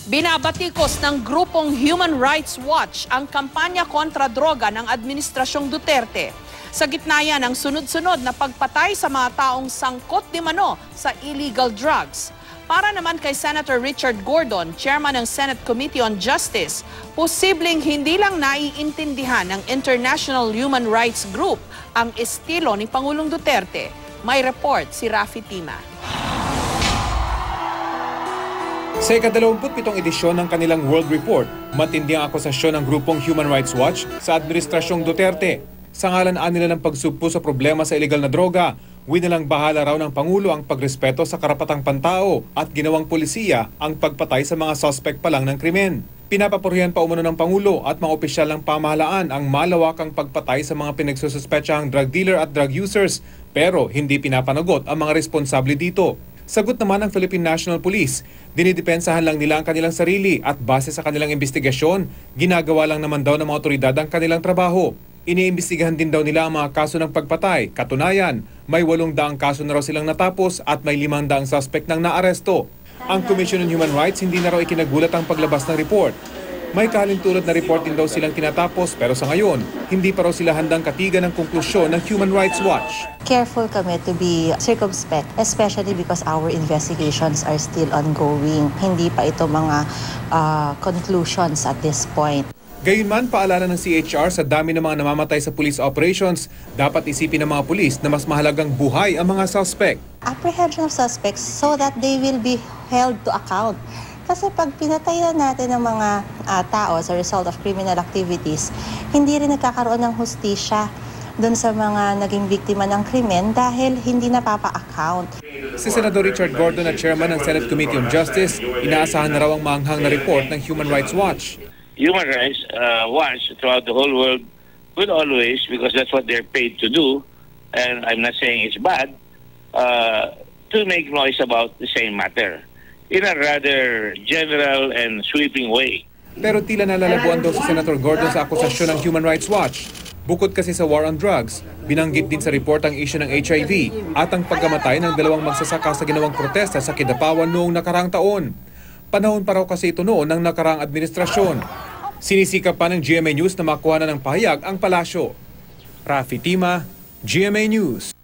Binabatikos ng grupong Human Rights Watch ang kampanya kontra droga ng Administrasyong Duterte. Sa gitna yan ng sunod-sunod na pagpatay sa mga taong sangkot di mano sa illegal drugs. Para naman kay Senator Richard Gordon, chairman ng Senate Committee on Justice, posibleng hindi lang naiintindihan ng International Human Rights Group ang estilo ni Pangulong Duterte. May report si Rafi Tima. Sa ika-27 edisyon ng kanilang World Report, matindi ang akusasyon ng grupong Human Rights Watch sa Administrasyong Duterte. Sa ngalan nila ng pagsugpo sa problema sa illegal na droga, winilang bahala raw ng Pangulo ang pagrespeto sa karapatang pantao at ginawang polisiya ang pagpatay sa mga suspect pa lang ng krimen. Pinapapurihan pa umano ng Pangulo at mga opisyal ng pamahalaan ang malawakang pagpatay sa mga pinagsususpetsahang drug dealer at drug users, pero hindi pinapanagot ang mga responsable dito. Sagot naman ng Philippine National Police, dinidepensahan lang nila ang kanilang sarili at base sa kanilang investigasyon, ginagawa lang naman daw ng mga otoridad ang kanilang trabaho. Iniimbestigahan din daw nila ang mga kaso ng pagpatay. Katunayan, may 800 kaso na raw silang natapos at may 500 suspect nang naaresto. Ang Commission on Human Rights hindi na raw ikinagulat ang paglabas ng report. May kahalintulad na report din daw silang tinatapos pero sa ngayon, hindi pa raw sila handang katigan ng konklusyon ng Human Rights Watch. Careful kami to be circumspect, especially because our investigations are still ongoing. Hindi pa ito mga conclusions at this point. Gayunman, paalala ng CHR sa dami ng mga namamatay sa police operations, dapat isipin ng mga pulis na mas mahalagang buhay ang mga suspect. Apprehension of suspects so that they will be held to account. Kasi pag pinatay na natin ng mga tao as a result of criminal activities, hindi rin nagkakaroon ng hustisya doon sa mga naging biktima ng krimen dahil hindi napapa-account. Si Senador Richard Gordon na chairman ng Senate Committee on Justice, inaasahan na raw ang maanghang na report ng Human Rights Watch. Human Rights Watch throughout the whole world would always, because that's what they're paid to do, and I'm not saying it's bad, to make noise about the same matter in a rather general and sweeping way. Pero tila nalalabuan daw si Senator Gordon sa akusasyon ng Human Rights Watch. Bukod kasi sa war on drugs, binanggit din sa report ang issue ng HIV at ang pagkamatay ng 2 magsasaka sa ginawang protesta sa Kidapawan noong nakaraang taon. Panahon pa raw kasi ito noon ng nakaraang administrasyon. Sinisikap pa ng GMA News na makuha na ng pahayag ang palasyo. Rafi Tima, GMA News.